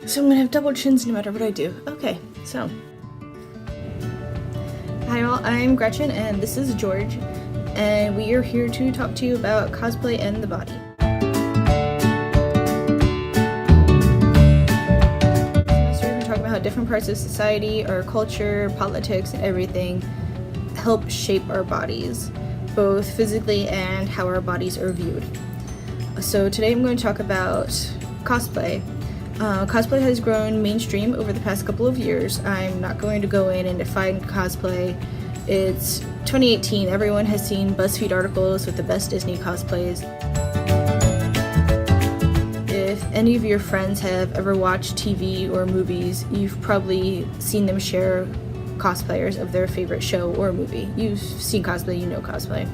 So I'm gonna have double chins no matter what I do. Okay, so. Hi all, I'm Gretchen and this is George, and we are here to talk to you about cosplay and the body. So we're going to talk about how different parts of society, our culture, politics, and everything help shape our bodies, both physically and how our bodies are viewed. So today I'm going to talk about cosplay. Cosplay has grown mainstream over the past couple of years. I'm not going to go in and define cosplay. It's 2018. Everyone has seen BuzzFeed articles with the best Disney cosplays. If any of your friends have ever watched TV or movies, you've probably seen them share cosplayers of their favorite show or movie. You've seen cosplay, you know cosplay.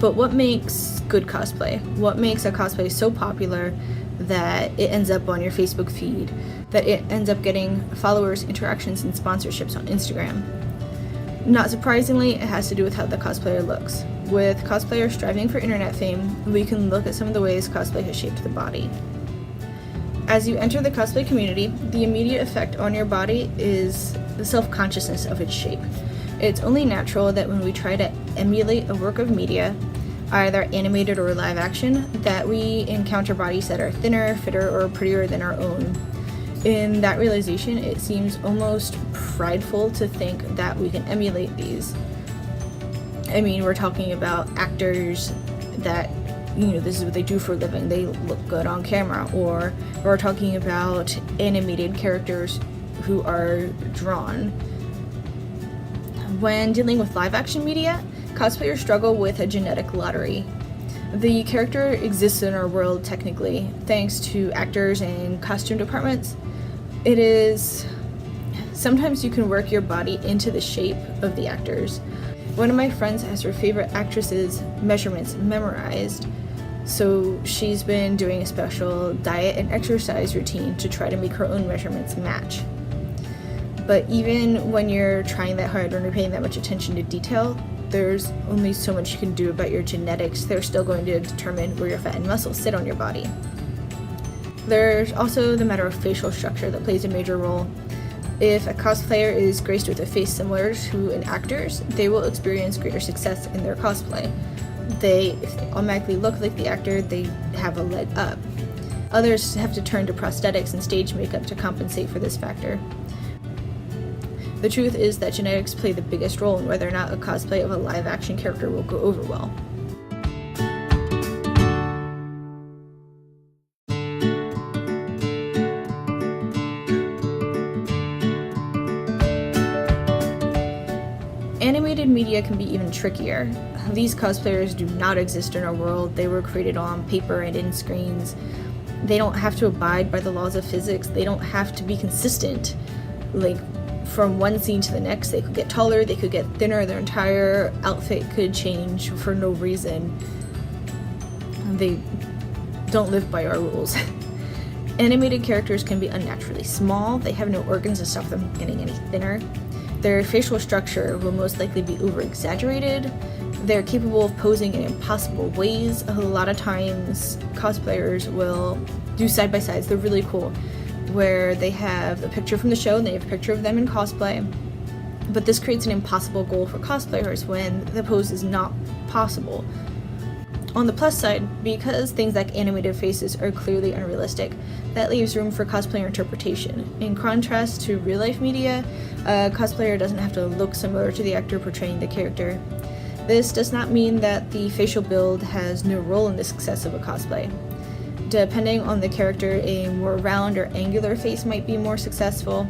But what makes good cosplay? What makes a cosplay so popular that it ends up on your Facebook feed, that it ends up getting followers, interactions, and sponsorships on Instagram? Not surprisingly, it has to do with how the cosplayer looks. With cosplayers striving for internet fame, we can look at some of the ways cosplay has shaped the body. As you enter the cosplay community, the immediate effect on your body is the self-consciousness of its shape. It's only natural that when we try to emulate a work of media, either animated or live action, that we encounter bodies that are thinner, fitter, or prettier than our own. In that realization, it seems almost prideful to think that we can emulate these. I mean, we're talking about actors that, this is what they do for a living, they look good on camera, or we're talking about animated characters who are drawn. When dealing with live action media, cosplayers struggle with a genetic lottery. The character exists in our world technically, thanks to actors and costume departments. It is, sometimes you can work your body into the shape of the actors. One of my friends has her favorite actress's measurements memorized, so she's been doing a special diet and exercise routine to try to make her own measurements match. But even when you're trying that hard, when you're paying that much attention to detail, there's only so much you can do about your genetics. They're still going to determine where your fat and muscle sit on your body. There's also the matter of facial structure that plays a major role. If a cosplayer is graced with a face similar to an actor's, they will experience greater success in their cosplay. If they automatically look like the actor, they have a leg up. Others have to turn to prosthetics and stage makeup to compensate for this factor. The truth is that genetics play the biggest role in whether or not a cosplay of a live-action character will go over well. Animated media can be even trickier. These cosplayers do not exist in our world. They were created on paper and in screens. They don't have to abide by the laws of physics. They don't have to be consistent. From one scene to the next, they could get taller, they could get thinner, their entire outfit could change for no reason. They don't live by our rules. Animated characters can be unnaturally small, they have no organs to stop them getting any thinner. Their facial structure will most likely be over-exaggerated. They're capable of posing in impossible ways. A lot of times, cosplayers will do side-by-sides, they're really cool, where they have a picture from the show and they have a picture of them in cosplay. But this creates an impossible goal for cosplayers when the pose is not possible. On the plus side, because things like animated faces are clearly unrealistic, that leaves room for cosplayer interpretation. In contrast to real-life media, a cosplayer doesn't have to look similar to the actor portraying the character. This does not mean that the facial build has no role in the success of a cosplay. Depending on the character, a more round or angular face might be more successful.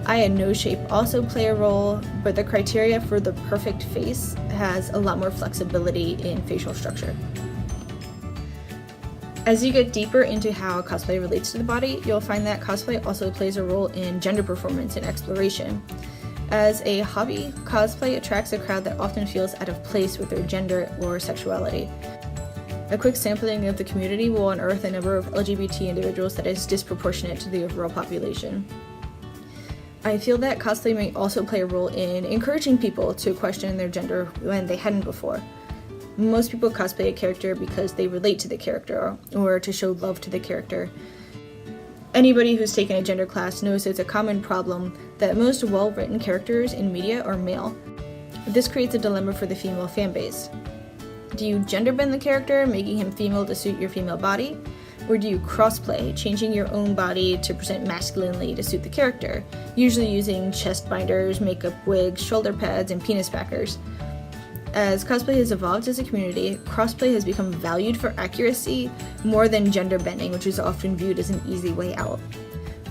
Eye and nose shape also play a role, but the criteria for the perfect face has a lot more flexibility in facial structure. As you get deeper into how cosplay relates to the body, you'll find that cosplay also plays a role in gender performance and exploration. As a hobby, cosplay attracts a crowd that often feels out of place with their gender or sexuality. A quick sampling of the community will unearth a number of LGBT individuals that is disproportionate to the overall population. I feel that cosplay may also play a role in encouraging people to question their gender when they hadn't before. Most people cosplay a character because they relate to the character or to show love to the character. Anybody who's taken a gender class knows it's a common problem that most well-written characters in media are male. This creates a dilemma for the female fanbase. Do you gender bend the character, making him female to suit your female body? Or do you crossplay, changing your own body to present masculinely to suit the character, usually using chest binders, makeup wigs, shoulder pads, and penis packers? As cosplay has evolved as a community, crossplay has become valued for accuracy more than gender bending, which is often viewed as an easy way out.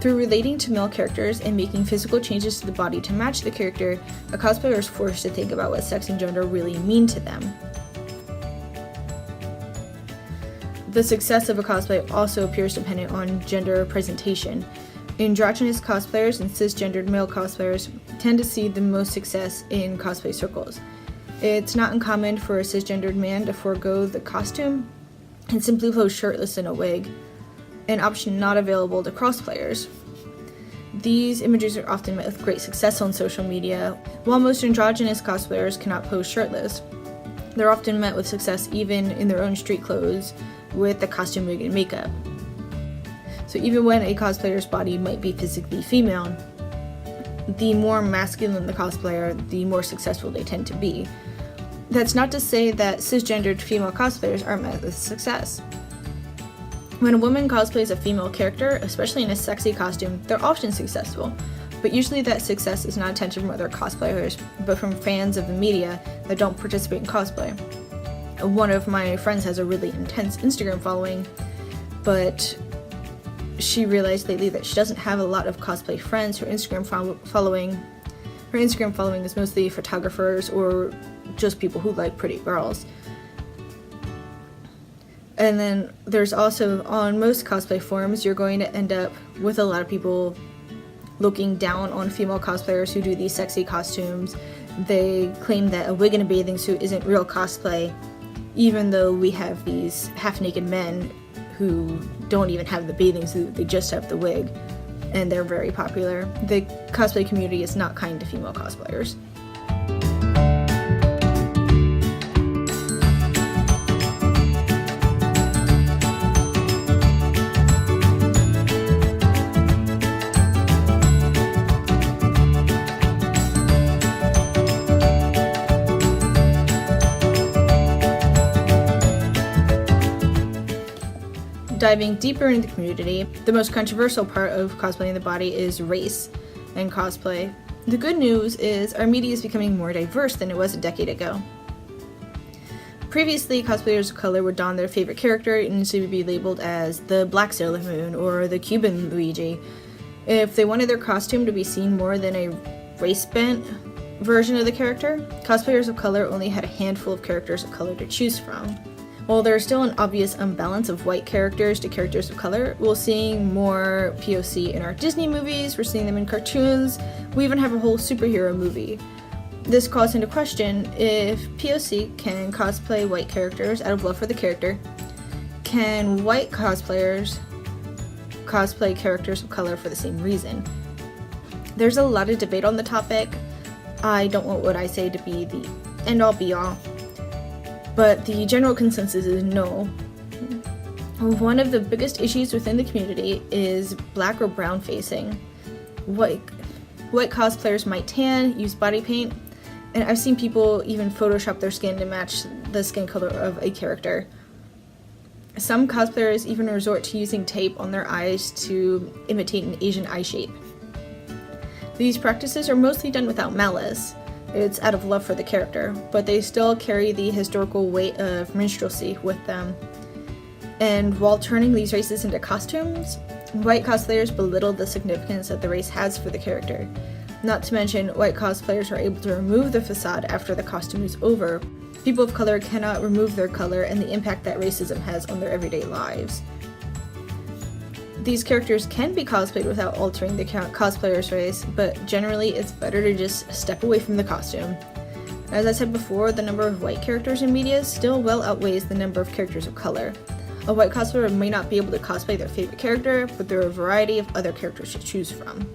Through relating to male characters and making physical changes to the body to match the character, a cosplayer is forced to think about what sex and gender really mean to them. The success of a cosplay also appears dependent on gender presentation. Androgynous cosplayers and cisgendered male cosplayers tend to see the most success in cosplay circles. It's not uncommon for a cisgendered man to forego the costume and simply pose shirtless in a wig, an option not available to crosplayers. These images are often met with great success on social media. While most androgynous cosplayers cannot pose shirtless, they're often met with success even in their own street clothes with the costume, wig, and makeup. So even when a cosplayer's body might be physically female, the more masculine the cosplayer, the more successful they tend to be. That's not to say that cisgendered female cosplayers aren't met with success. When a woman cosplays a female character, especially in a sexy costume, they're often successful, but usually that success is not attention from other cosplayers, but from fans of the media that don't participate in cosplay. One of my friends has a really intense Instagram following, but she realized lately that she doesn't have a lot of cosplay friends. Her Instagram following is mostly photographers or just people who like pretty girls. And then there's also, on most cosplay forums, you're going to end up with a lot of people looking down on female cosplayers who do these sexy costumes. They claim that a wig and a bathing suit isn't real cosplay, even though we have these half-naked men who don't even have the bathing suit, they just have the wig, and they're very popular. The cosplay community is not kind to female cosplayers. Diving deeper into the community, the most controversial part of cosplaying the body is race and cosplay. The good news is our media is becoming more diverse than it was a decade ago. Previously, cosplayers of color would don their favorite character and to be labeled as the Black Sailor Moon or the Cuban Luigi. If they wanted their costume to be seen more than a race-bent version of the character, cosplayers of color only had a handful of characters of color to choose from. While there's still an obvious imbalance of white characters to characters of color, we're seeing more POC in our Disney movies, we're seeing them in cartoons, we even have a whole superhero movie. This calls into question if POC can cosplay white characters out of love for the character, can white cosplayers cosplay characters of color for the same reason? There's a lot of debate on the topic. I don't want what I say to be the end-all be-all, but the general consensus is no. One of the biggest issues within the community is black or brown facing. White cosplayers might tan, use body paint, and I've seen people even Photoshop their skin to match the skin color of a character. Some cosplayers even resort to using tape on their eyes to imitate an Asian eye shape. These practices are mostly done without malice. It's out of love for the character, but they still carry the historical weight of minstrelsy with them. And while turning these races into costumes, white cosplayers belittle the significance that the race has for the character. Not to mention, white cosplayers are able to remove the facade after the costume is over. People of color cannot remove their color and the impact that racism has on their everyday lives. These characters can be cosplayed without altering the cosplayer's race, but generally it's better to just step away from the costume. As I said before, the number of white characters in media still well outweighs the number of characters of color. A white cosplayer may not be able to cosplay their favorite character, but there are a variety of other characters to choose from.